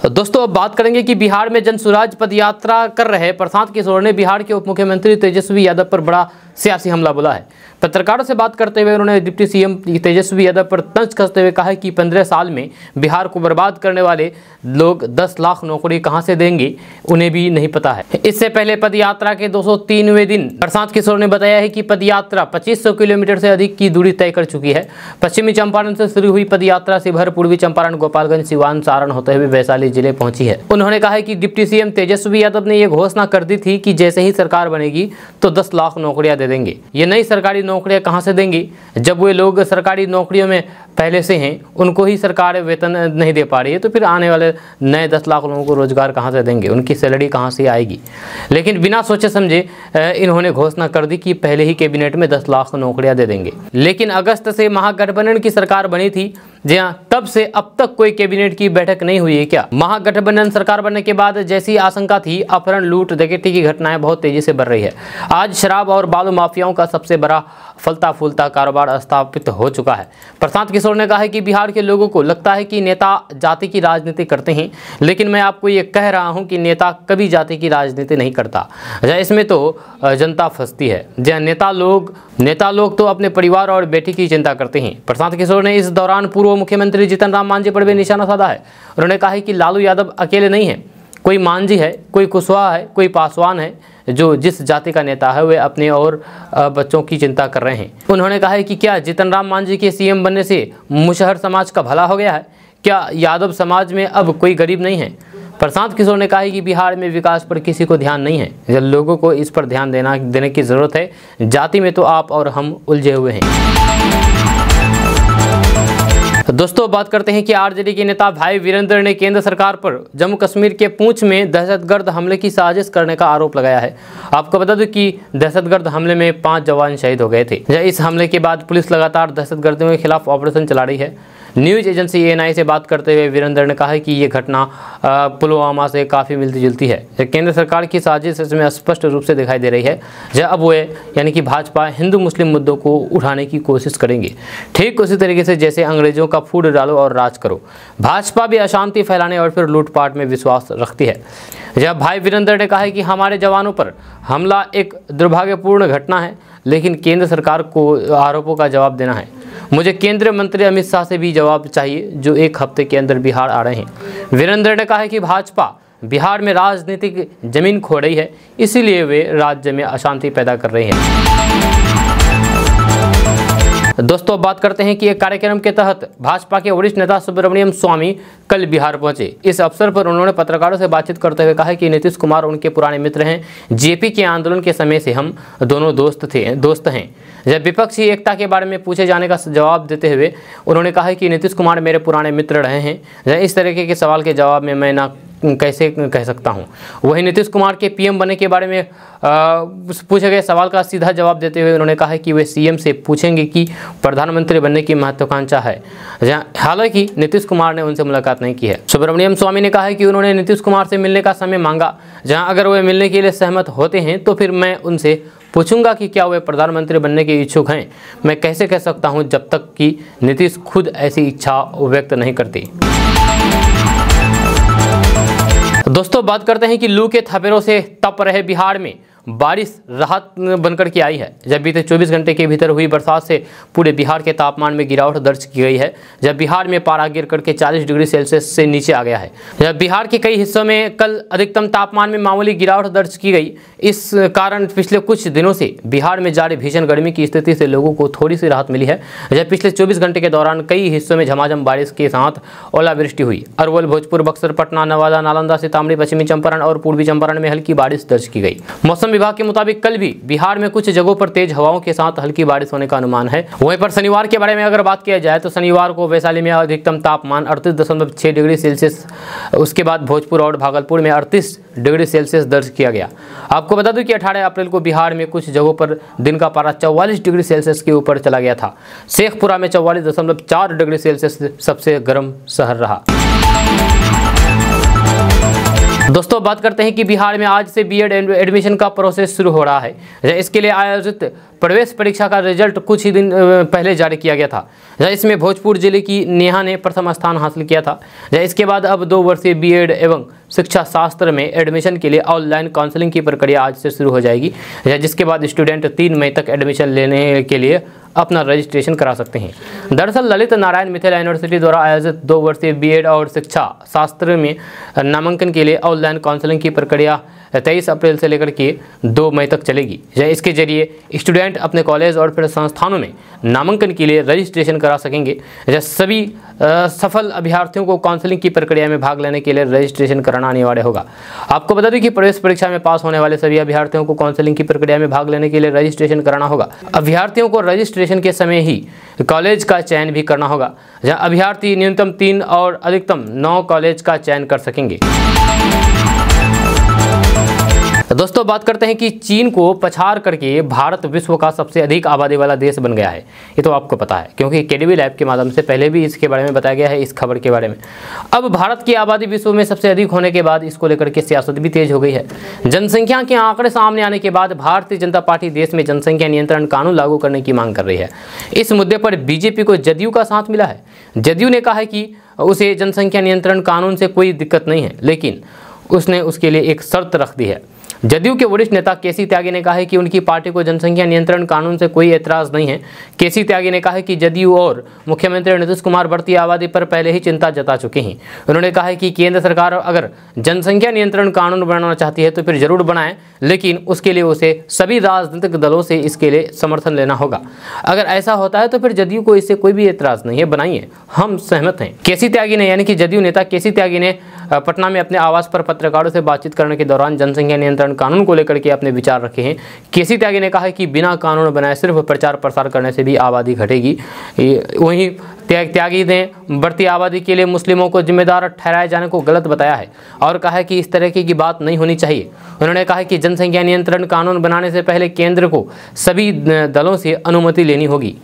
दोस्तों अब बात करेंगे कि बिहार में जन सुराज पद यात्रा कर रहे प्रशांत किशोर ने बिहार के उप मुख्यमंत्री तेजस्वी यादव पर बड़ा सियासी हमला बोला है। पत्रकारों से बात करते हुए उन्होंने डिप्टी सीएम तेजस्वी यादव पर तंज कसते हुए कहा कि 15 साल में बिहार को बर्बाद करने वाले लोग 10 लाख नौकरी कहां से देंगे उन्हें भी नहीं पता है। इससे पहले पदयात्रा के 203वें दिन प्रशांत किशोर ने बताया है कि पदयात्रा 2500 किलोमीटर से अधिक की दूरी तय कर चुकी है। पश्चिमी चंपारण से शुरू हुई पदयात्रा शिवहर, पूर्वी चंपारण, गोपालगंज, सिवान, सारण होते हुए वैशाली जिले पहुंची है। उन्होंने कहा है कि डिप्टी सीएम तेजस्वी यादव ने यह घोषणा कर दी थी कि जैसे ही सरकार बनेगी तो 10 लाख नौकरियां दे देंगे। ये नई सरकारी नौकरियां कहां से देंगे जब वे लोग सरकारी नौकरियों में पहले से हैं, उनको ही सरकार वेतन नहीं दे पा रही है, तो फिर आने वाले नए 10 लाख लोगों को रोजगार कहां से देंगे, उनकी सैलरी कहां से आएगी। लेकिन बिना सोचे समझे इन्होंने घोषणा कर दी कि पहले ही कैबिनेट में 10 लाख नौकरियां दे देंगे। लेकिन अगस्त से महागठबंधन की सरकार बनी थी, जी हाँ, तब से अब तक कोई कैबिनेट की बैठक नहीं हुई है क्या? महागठबंधन सरकार बनने के बाद जैसी आशंका थी, अपहरण, लूट, डकैती की घटनाएं बहुत तेजी से बढ़ रही है। आज शराब और बालू माफियाओं का सबसे बड़ा फलता फूलता कारोबार स्थापित हो चुका है। प्रशांत किशोर ने कहा है कि बिहार के लोगों को लगता है कि नेता जाति की राजनीति करते हैं, लेकिन मैं आपको ये कह रहा हूं कि नेता कभी जाति की राजनीति नहीं करता। इसमें तो जनता फंसती है। नेता लोग तो अपने परिवार और बेटी की चिंता करते हैं। प्रशांत किशोर ने इस दौरान पूर्व मुख्यमंत्री जीतन राम मांझी पर भी निशाना साधा है। उन्होंने कहा है कि लालू यादव अकेले नहीं है, कोई मांझी है, कोई कुशवाहा है, कोई पासवान है, जो जिस जाति का नेता है वे अपने और बच्चों की चिंता कर रहे हैं। उन्होंने कहा है कि क्या जीतन राम मांझी के सीएम बनने से मुशहर समाज का भला हो गया है? क्या यादव समाज में अब कोई गरीब नहीं है? प्रशांत किशोर ने कहा है कि बिहार में विकास पर किसी को ध्यान नहीं है, लोगों को इस पर ध्यान देने की जरूरत है। जाति में तो आप और हम उलझे हुए हैं। दोस्तों बात करते हैं कि आरजेडी के नेता भाई वीरेंद्र ने केंद्र सरकार पर जम्मू कश्मीर के पुंछ में दहशतगर्द हमले की साजिश करने का आरोप लगाया है। आपको बता दूं कि दहशतगर्द हमले में 5 जवान शहीद हो गए थे। इस हमले के बाद पुलिस लगातार दहशतगर्दियों के खिलाफ ऑपरेशन चला रही है। न्यूज एजेंसी एएनआई से बात करते हुए वीरेंद्र ने कहा है कि ये घटना पुलवामा से काफ़ी मिलती जुलती है। केंद्र सरकार की साजिश इसमें स्पष्ट रूप से दिखाई दे रही है। अब वे यानी कि भाजपा हिंदू मुस्लिम मुद्दों को उठाने की कोशिश करेंगे, ठीक उसी तरीके से जैसे अंग्रेजों का फूट डालो और राज करो। भाजपा भी अशांति फैलाने और फिर लूटपाट में विश्वास रखती है। जब भाई वीरेंद्र ने कहा है कि हमारे जवानों पर हमला एक दुर्भाग्यपूर्ण घटना है, लेकिन केंद्र सरकार को आरोपों का जवाब देना है। मुझे केंद्रीय मंत्री अमित शाह से भी जवाब चाहिए, जो 1 हफ्ते के अंदर बिहार आ रहे हैं। वीरेंद्र ने कहा है कि भाजपा बिहार में राजनीतिक जमीन खो रही है, इसीलिए वे राज्य में अशांति पैदा कर रही हैं। दोस्तों बात करते हैं कि एक कार्यक्रम के तहत भाजपा के वरिष्ठ नेता सुब्रमण्यम स्वामी कल बिहार पहुंचे। इस अवसर पर उन्होंने पत्रकारों से बातचीत करते हुए कहा कि नीतीश कुमार उनके पुराने मित्र हैं। जेपी के आंदोलन के समय से हम दोनों दोस्त हैं। जब विपक्षी एकता के बारे में पूछे जाने का जवाब देते हुए उन्होंने कहा कि नीतीश कुमार मेरे पुराने मित्र रहे हैं। इस तरीके के सवाल के जवाब में मैं ना कैसे कह सकता हूं। वहीं नीतीश कुमार के पीएम बनने के बारे में पूछे गए सवाल का सीधा जवाब देते हुए उन्होंने कहा कि वे सीएम से पूछेंगे कि प्रधानमंत्री बनने की महत्वाकांक्षा है। हालांकि नीतीश कुमार ने उनसे मुलाकात नहीं की है। सुब्रमण्यम स्वामी ने कहा है कि उन्होंने नीतीश कुमार से मिलने का समय मांगा। जहां अगर वे मिलने के लिए सहमत होते हैं तो फिर मैं उनसे पूछूंगा कि क्या वे प्रधानमंत्री बनने के इच्छुक हैं। मैं कैसे कह सकता हूं जब तक कि नीतीश खुद ऐसी इच्छा व्यक्त नहीं करती। दोस्तों बात करते हैं कि लू के थपेड़ों से तप रहे बिहार में बारिश राहत बनकर के आई है। जब बीते 24 घंटे के भीतर हुई बरसात से पूरे बिहार के तापमान में गिरावट दर्ज की गई है। जब बिहार में पारा गिर करके 40 डिग्री सेल्सियस से नीचे आ गया है। जब बिहार के कई हिस्सों में कल अधिकतम तापमान में मामूली गिरावट दर्ज की गई। इस कारण पिछले कुछ दिनों से बिहार में जारी भीषण गर्मी की स्थिति से लोगों को थोड़ी सी राहत मिली है। जब पिछले 24 घंटे के दौरान कई हिस्सों में झमाझम बारिश के साथ ओलावृष्टि हुई। अरवल, भोजपुर, बक्सर, पटना, नवादा, नालंदा, सीतामढ़ी, पश्चिमी चंपारण और पूर्वी चंपारण में हल्की बारिश दर्ज की गई। मौसम विभाग के मुताबिक कल भी बिहार में कुछ जगहों पर तेज हवाओं के साथ हल्की बारिश होने का अनुमान है। वहीं पर शनिवार के बारे में अगर बात किया जाए तो शनिवार को वैशाली में अधिकतम तापमान 38.6 डिग्री सेल्सियस, उसके बाद भोजपुर और भागलपुर में 38 डिग्री सेल्सियस दर्ज किया गया। आपको बता दूं कि 18 अप्रैल को बिहार में कुछ जगहों पर दिन का पारा 44 डिग्री सेल्सियस के ऊपर चला गया था। शेखपुरा में 44.4 डिग्री सेल्सियस सबसे गर्म शहर रहा। दोस्तों बात करते हैं कि बिहार में आज से बीएड एडमिशन का प्रोसेस शुरू हो रहा है। इसके लिए आयोजित प्रवेश परीक्षा का रिजल्ट कुछ ही दिन पहले जारी किया गया था। इसमें भोजपुर जिले की नेहा ने प्रथम स्थान हासिल किया था। इसके बाद अब 2 वर्षीय बीएड एवं शिक्षा शास्त्र में एडमिशन के लिए ऑनलाइन काउंसलिंग की प्रक्रिया आज से शुरू हो जाएगी, जिसके बाद स्टूडेंट 3 मई तक एडमिशन लेने के लिए अपना रजिस्ट्रेशन करा सकते हैं। दरअसल ललित नारायण मिथिला यूनिवर्सिटी द्वारा आयोजित 2 वर्षीय बीएड और शिक्षा शास्त्र में नामांकन के लिए ऑनलाइन काउंसलिंग की प्रक्रिया 23 अप्रैल से लेकर के 2 मई तक चलेगी। इसके जरिए स्टूडेंट अपने कॉलेज और फिर संस्थानों में नामांकन के लिए रजिस्ट्रेशन करा सकेंगे। सभी सफल अभ्यर्थियों को काउंसलिंग की प्रक्रिया में भाग लेने के लिए रजिस्ट्रेशन कराना अनिवार्य होगा। आपको बता दें कि प्रवेश परीक्षा में पास होने वाले सभी अभ्यर्थियों को काउंसलिंग की प्रक्रिया में भाग लेने के लिए रजिस्ट्रेशन कराना होगा। अभ्यर्थियों को रजिस्ट्रेशन के समय ही कॉलेज का चयन भी करना होगा, जहाँ अभ्यर्थी न्यूनतम 3 और अधिकतम 9 कॉलेज का चयन कर सकेंगे। दोस्तों बात करते हैं कि चीन को पछाड़ करके भारत विश्व का सबसे अधिक आबादी वाला देश बन गया है। ये तो आपको पता है, क्योंकि केडीबी लैब के माध्यम से पहले भी इसके बारे में बताया गया है, इस खबर के बारे में। अब भारत की आबादी विश्व में सबसे अधिक होने के बाद इसको लेकर के सियासत भी तेज हो गई है। जनसंख्या के आंकड़े सामने आने के बाद भारतीय जनता पार्टी देश में जनसंख्या नियंत्रण कानून लागू करने की मांग कर रही है। इस मुद्दे पर बीजेपी को जदयू का साथ मिला है। जदयू ने कहा है कि उसे जनसंख्या नियंत्रण कानून से कोई दिक्कत नहीं है, लेकिन उसने उसके लिए एक शर्त रख दी है। जदयू के वरिष्ठ नेता केसी त्यागी ने कहा है कि उनकी पार्टी को जनसंख्या नियंत्रण कानून से कोई एतराज नहीं है। केसी त्यागी ने कहा है कि जदयू और मुख्यमंत्री नीतीश कुमार बढ़ती आबादी पर पहले ही चिंता जता चुके हैं। उन्होंने कहा है कि केंद्र सरकार अगर जनसंख्या नियंत्रण कानून बनाना चाहती है तो फिर जरूर बनाए, लेकिन उसके लिए उसे सभी राजनीतिक दलों से इसके लिए समर्थन लेना होगा। अगर ऐसा होता है तो फिर जदयू को इससे कोई भी एतराज नहीं है, बनाइए, हम सहमत हैं। केसी त्यागी ने यानी कि जदयू नेता केसी त्यागी ने पटना में अपने आवास पर पत्रकारों से बातचीत करने के दौरान जनसंख्या नियंत्रण कानून को लेकर के अपने विचार रखे हैं। केसी त्यागी ने कहा है कि बिना कानून बनाए सिर्फ प्रचार प्रसार करने से भी आबादी घटेगी। वहीं त्यागी ने बढ़ती आबादी के लिए मुस्लिमों को जिम्मेदार ठहराए जाने को गलत बताया है और कहा है कि इस तरह की बात नहीं होनी चाहिए। उन्होंने कहा कि जनसंख्या नियंत्रण कानून बनाने से पहले केंद्र को सभी दलों से अनुमति लेनी होगी।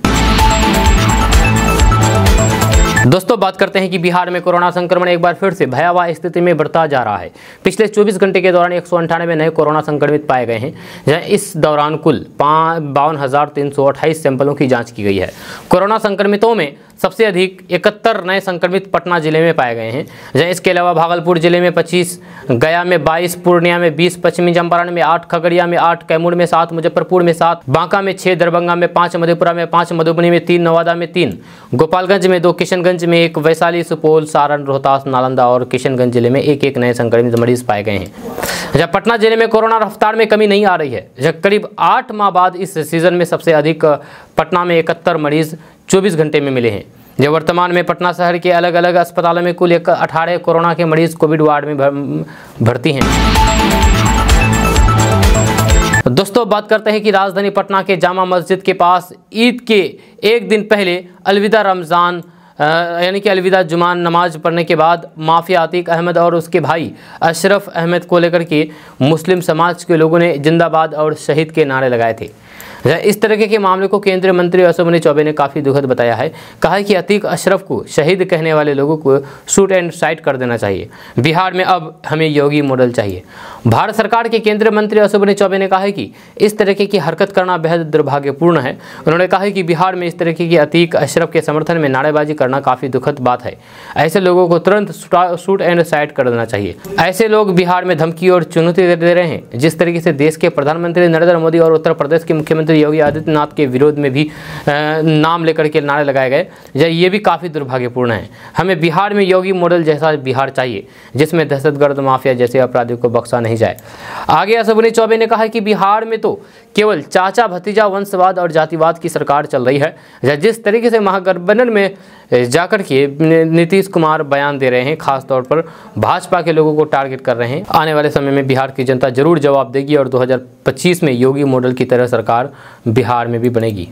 दोस्तों बात करते हैं कि बिहार में कोरोना संक्रमण एक बार फिर से भयावह स्थिति में बढ़ता जा रहा है। पिछले 24 घंटे के दौरान 198 नए कोरोना संक्रमित पाए गए हैं, जहां इस दौरान कुल 52,328 सैंपलों की जांच की गई है। कोरोना संक्रमितों में सबसे अधिक 71 नए संक्रमित पटना जिले में पाए गए हैं, जहां इसके अलावा भागलपुर जिले में 25, गया में 22, पूर्णिया में 20, पश्चिमी चंपारण में 8, खगड़िया में 8, कैमूर में 7, मुजफ्फरपुर में 7, बांका में 6, दरभंगा में 5, मधेपुरा में 5, मधुबनी में 3, नवादा में 3, गोपालगंज में 2, किशनगंज में 1, वैशाली, सुपौल, सारण, रोहतास, नालंदा और किशनगंज जिले में 1-1 नए संक्रमित मरीज पाए गए हैं। जब पटना जिले में कोरोना रफ्तार में कमी नहीं आ रही है, जब करीब 8 माह बाद इस सीजन में सबसे अधिक पटना में 71 मरीज 24 घंटे में मिले हैं। जब वर्तमान में पटना शहर के अलग अलग अस्पतालों में कुल 18 कोरोना के मरीज कोविड वार्ड में भर्ती हैं। दोस्तों बात करते हैं कि राजधानी पटना के जामा मस्जिद के पास ईद के एक दिन पहले अलविदा रमज़ान यानी कि अलविदा जुमान नमाज पढ़ने के बाद माफिया अतीक अहमद और उसके भाई अशरफ अहमद को लेकर के मुस्लिम समाज के लोगों ने जिंदाबाद और शहीद के नारे लगाए थे। इस तरह के मामले को केंद्रीय मंत्री अश्विनी चौबे ने काफ़ी दुखद बताया है। कहा है कि अतीक अशरफ को शहीद कहने वाले लोगों को शूट एंड साइट कर देना चाहिए। बिहार में अब हमें योगी मॉडल चाहिए। भारत सरकार के केंद्रीय मंत्री अश्विनी चौबे ने कहा है कि इस तरीके की हरकत करना बेहद दुर्भाग्यपूर्ण है। उन्होंने कहा है कि बिहार में इस तरीके की अतीक अशरफ के समर्थन में नारेबाजी करना काफ़ी दुखद बात है। ऐसे लोगों को तुरंत शूट एंड साइट कर देना चाहिए। ऐसे लोग बिहार में धमकी और चुनौती दे रहे हैं। जिस तरीके से देश के प्रधानमंत्री नरेंद्र मोदी और उत्तर प्रदेश के मुख्यमंत्री योगी आदित्यनाथ के विरोध में भी नाम लेकर के नारे लगाए गए, ये भी काफ़ी दुर्भाग्यपूर्ण है। हमें बिहार में योगी मॉडल जैसा बिहार चाहिए, जिसमें दहशतगर्द माफिया जैसे अपराधियों को बख्शा नहीं जाए। आगे अश्विनी चौबे ने कहा कि बिहार में तो केवल चाचा भतीजा वंशवाद और जातिवाद की सरकार चल रही है। जिस तरीके से महागठबंधन में जाकर के नीतीश कुमार बयान दे रहे हैं, खासतौर पर भाजपा के लोगों को टारगेट कर रहे हैं, आने वाले समय में बिहार की जनता जरूर जवाब देगी और 2025 में योगी मॉडल की तरह सरकार बिहार में भी बनेगी।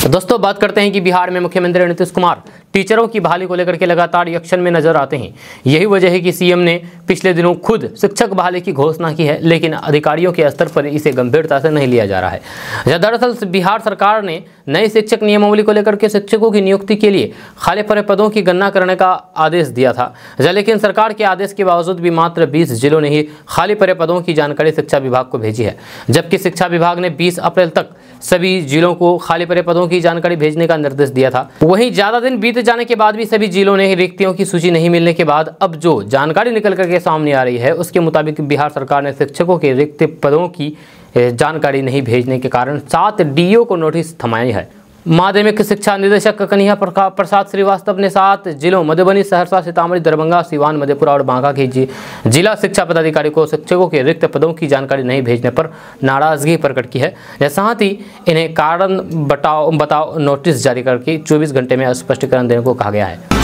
दोस्तों बात करते हैं कि बिहार में मुख्यमंत्री नीतीश कुमार टीचरों की बहाली को लेकर के लगातार एक्शन में नजर आते हैं। यही वजह है कि सीएम ने पिछले दिनों खुद शिक्षक बहाली की घोषणा की है, लेकिन अधिकारियों के स्तर पर इसे गंभीरता से नहीं लिया जा रहा है। दरअसल बिहार सरकार ने नई शिक्षक नियमावली को लेकर के शिक्षकों की नियुक्ति के लिए खाली पड़े पदों की गणना करने का आदेश दिया था, लेकिन सरकार के आदेश के बावजूद भी मात्र 20 जिलों ने ही खाली पड़े पदों की जानकारी शिक्षा विभाग को भेजी है, जबकि शिक्षा विभाग ने 20 अप्रैल तक सभी जिलों को खाली पड़े पदों की जानकारी भेजने का निर्देश दिया था। वहीं ज्यादा दिन बीत जाने के बाद भी सभी जिलों ने रिक्तियों की सूची नहीं मिलने के बाद अब जो जानकारी निकल करके सामने आ रही है, उसके मुताबिक बिहार सरकार ने शिक्षकों के रिक्त पदों की जानकारी नहीं भेजने के कारण 7 डीओ को नोटिस थमाई है। माध्यमिक शिक्षा निदेशक कन्हैया प्रसाद श्रीवास्तव ने 7 जिलों मधुबनी, सहरसा, सीतामढ़ी, दरभंगा, सिवान, मधेपुरा और बांका के जिला शिक्षा पदाधिकारी को शिक्षकों के रिक्त पदों की जानकारी नहीं भेजने पर नाराजगी प्रकट की है। साथ ही इन्हें कारण बताओ नोटिस जारी करके 24 घंटे में स्पष्टीकरण देने को कहा गया है।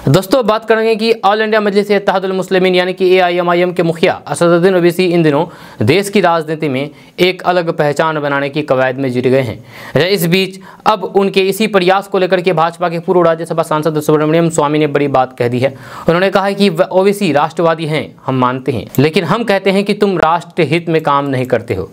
दोस्तों बात करेंगे कि ऑल इंडिया मजलिस इत्तेहादुल मुस्लिमीन यानी कि AIMIM के मुखिया असदुद्दीन ओवैसी इन दिनों देश की राजनीति में एक अलग पहचान बनाने की कवायद में जुट गए हैं। इस बीच अब उनके इसी प्रयास को लेकर के भाजपा के पूर्व राज्यसभा सांसद सुब्रमण्यम स्वामी ने बड़ी बात कह दी है। उन्होंने कहा है कि ओवैसी राष्ट्रवादी हैं, हम मानते हैं, लेकिन हम कहते हैं कि तुम राष्ट्र हित में काम नहीं करते हो।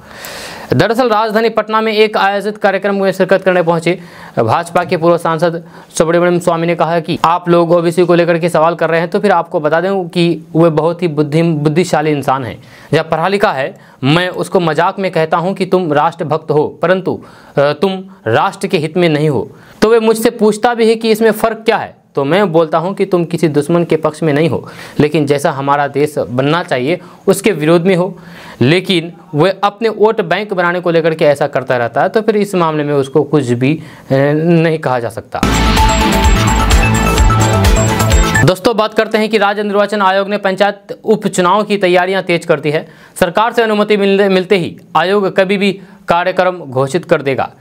दरअसल राजधानी पटना में एक आयोजित कार्यक्रम में शिरकत करने पहुंचे भाजपा के पूर्व सांसद सुब्रमण्यम स्वामी ने कहा कि आप लोग ओबीसी को लेकर के सवाल कर रहे हैं, तो फिर आपको बता दें कि वे बहुत ही बुद्धिशाली इंसान हैं। जब पढ़ा लिखा है, मैं उसको मजाक में कहता हूं कि तुम राष्ट्रभक्त हो, परंतु तुम राष्ट्र के हित में नहीं हो। तो वे मुझसे पूछता भी है कि इसमें फ़र्क क्या है, तो मैं बोलता हूं कि तुम किसी दुश्मन के पक्ष में नहीं हो, लेकिन जैसा हमारा देश बनना चाहिए उसके विरोध में हो। लेकिन वह अपने वोट बैंक बनाने को लेकर के ऐसा करता रहता है, तो फिर इस मामले में उसको कुछ भी नहीं कहा जा सकता। दोस्तों बात करते हैं कि राज्य निर्वाचन आयोग ने पंचायत उपचुनाव की तैयारियां तेज कर दी है। सरकार से अनुमति मिलते ही आयोग कभी भी कार्यक्रम घोषित कर देगा।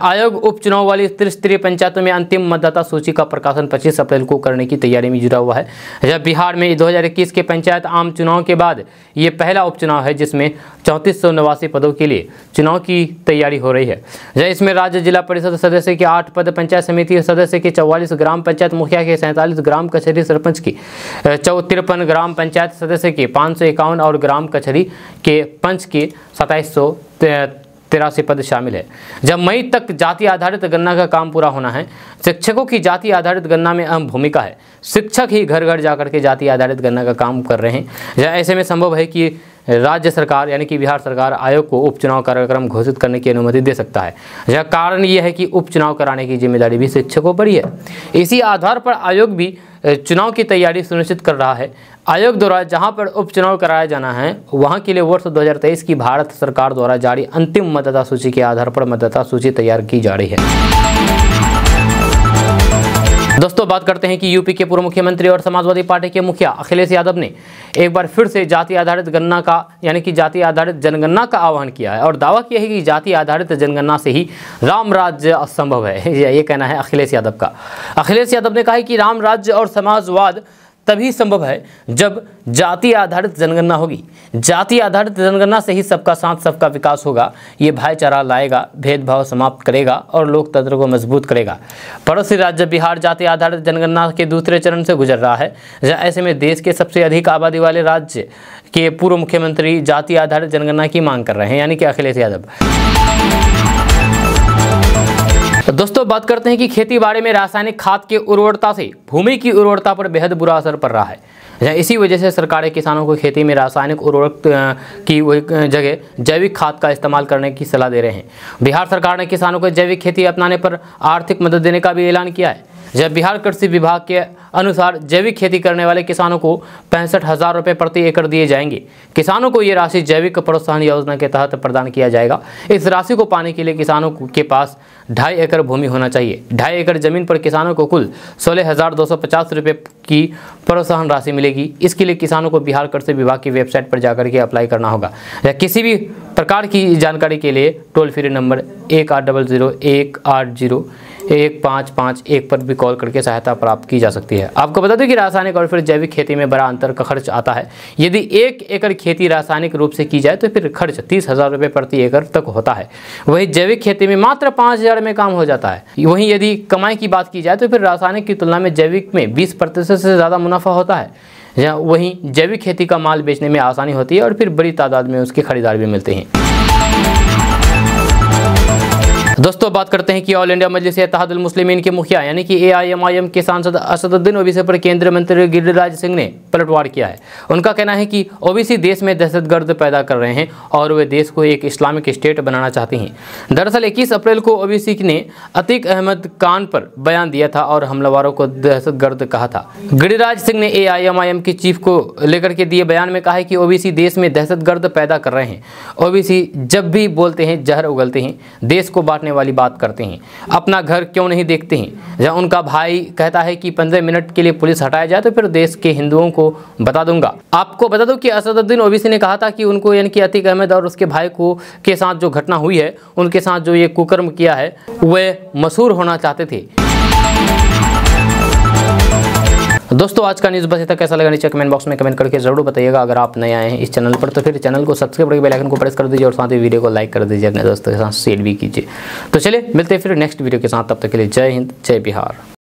आयोग उपचुनाव वाली त्रिस्तरीय पंचायतों में अंतिम मतदाता सूची का प्रकाशन 25 अप्रैल को करने की तैयारी में जुटा हुआ है। जब बिहार में 2021 के पंचायत आम चुनाव के बाद ये पहला उपचुनाव है जिसमें 3489 पदों के लिए चुनाव की तैयारी हो रही है। इसमें राज्य जिला परिषद सदस्य के 8 पद, पंचायत समिति सदस्य के 44, ग्राम पंचायत मुखिया के 47, ग्राम कचहरी सरपंच की 53, ग्राम पंचायत सदस्य के 551 और ग्राम कचहरी के पंच के 2783 पद शामिल है। जब मई तक जाति आधारित गणना का काम पूरा होना है। शिक्षकों की जाति आधारित गणना में अहम भूमिका है। शिक्षक ही घर घर जाकर के जाति आधारित गणना का काम कर रहे हैं। ऐसे में संभव है कि राज्य सरकार यानी कि बिहार सरकार आयोग को उपचुनाव कार्यक्रम घोषित करने की अनुमति दे सकता है। यह कारण यह है कि उपचुनाव कराने की जिम्मेदारी भी शिक्षकों पर ही है। इसी आधार पर आयोग भी चुनाव की तैयारी सुनिश्चित कर रहा है। आयोग द्वारा जहां पर उपचुनाव कराया जाना है वहां के लिए वर्ष 2023 की भारत सरकार द्वारा जारी अंतिम मतदाता सूची के आधार पर मतदाता सूची तैयार की जा रही है। दोस्तों बात करते हैं कि यूपी के पूर्व मुख्यमंत्री और समाजवादी पार्टी के मुखिया अखिलेश यादव ने एक बार फिर से जाति आधारित गणना का यानी कि जाति आधारित जनगणना का आह्वान किया है और दावा किया है कि जाति आधारित जनगणना से ही राम राज्य असंभव है। ये कहना है अखिलेश यादव का। अखिलेश यादव ने कहा है कि राम राज्य और समाजवाद तभी संभव है जब जाति आधारित जनगणना होगी। जाति आधारित जनगणना से ही सबका साथ सबका विकास होगा। ये भाईचारा लाएगा, भेदभाव समाप्त करेगा और लोकतंत्र को मजबूत करेगा। पड़ोसी राज्य बिहार जाति आधारित जनगणना के दूसरे चरण से गुजर रहा है। ऐसे में देश के सबसे अधिक आबादी वाले राज्य के पूर्व मुख्यमंत्री जाति आधारित जनगणना की मांग कर रहे हैं, यानी कि अखिलेश यादव। दोस्तों बात करते हैं कि खेती बाड़ी में रासायनिक खाद की उर्वरता से भूमि की उर्वरता पर बेहद बुरा असर पड़ रहा है। इसी वजह से सरकारें किसानों को खेती में रासायनिक उर्वरक की जगह जैविक खाद का इस्तेमाल करने की सलाह दे रहे हैं। बिहार सरकार ने किसानों को जैविक खेती अपनाने पर आर्थिक मदद देने का भी ऐलान किया है। जब बिहार कृषि विभाग के अनुसार जैविक खेती करने वाले किसानों को 65,000 रुपये प्रति एकड़ दिए जाएंगे। किसानों को ये राशि जैविक प्रोत्साहन योजना के तहत प्रदान किया जाएगा। इस राशि को पाने के लिए किसानों के पास 2.5 एकड़ भूमि होना चाहिए। 2.5 एकड़ जमीन पर किसानों को कुल 16,250 रुपये की प्रोत्साहन राशि मिलेगी। इसके लिए किसानों को बिहार कृषि विभाग की वेबसाइट पर जाकर के अप्लाई करना होगा। या किसी भी प्रकार की जानकारी के लिए टोल फ्री नंबर 1800 180 1551 पर भी कॉल करके सहायता प्राप्त की जा सकती है। आपको बता दें कि रासायनिक और फिर जैविक खेती में बड़ा अंतर का खर्च आता है। यदि 1 एकड़ खेती रासायनिक रूप से की जाए तो फिर खर्च 30,000 रुपये प्रति एकड़ तक होता है। वहीं जैविक खेती में मात्र 5,000 में काम हो जाता है। वहीं यदि कमाई की बात की जाए तो फिर रासायनिक की तुलना में जैविक में 20% से ज़्यादा मुनाफा होता है। वहीं जैविक खेती का माल बेचने में आसानी होती है और फिर बड़ी तादाद में उसके खरीदार भी मिलते हैं। दोस्तों बात करते हैं कि ऑल इंडिया मजलिस इत्तेहादुल मुस्लिमीन के मुखिया यानी कि AIMIM के सांसद असदुद्दीन ओवैसी पर केंद्रीय मंत्री गिरिराज सिंह ने पलटवार किया है। उनका कहना है कि ओवैसी देश में दहशतगर्द पैदा कर रहे हैं और वे देश को एक इस्लामिक स्टेट बनाना चाहते हैं। दरअसल 21 अप्रैल को ओवैसी ने अतीक अहमद खान पर बयान दिया था और हमलावरों को दहशतगर्द कहा था। गिरिराज सिंह ने AIMIM के चीफ को लेकर के दिए बयान में कहा है कि ओवैसी देश में दहशतगर्द पैदा कर रहे हैं। ओवैसी जब भी बोलते हैं जहर उगलते हैं, देश को बांटने वाली बात करते हैं, अपना घर क्यों नहीं देखते हैं। जब उनका भाई कहता है कि 15 मिनट के लिए पुलिस हटाया जाए तो फिर देश के हिंदुओं को बता दूंगा। आपको बता दूं कि असदुद्दीन ओवैसी ने कहा था कि उनको यानी कि अतीक अहमद और उसके भाई को के साथ जो घटना हुई है, उनके साथ जो ये कुकर्म किया है, वे मशहूर होना चाहते थे। दोस्तों आज का न्यूज़ बस तक। कैसा लगा नीचे कमेंट बॉक्स में कमेंट करके जरूर बताइएगा। अगर आप नए आए हैं इस चैनल पर तो फिर चैनल को सब्सक्राइब करके बेल आइकन को प्रेस कर दीजिए और साथ ही वीडियो को लाइक कर दीजिए, अपने दोस्तों के साथ शेयर भी कीजिए। तो चलिए मिलते हैं फिर नेक्स्ट वीडियो के साथ, तब तक के लिए जय हिंद जय बिहार।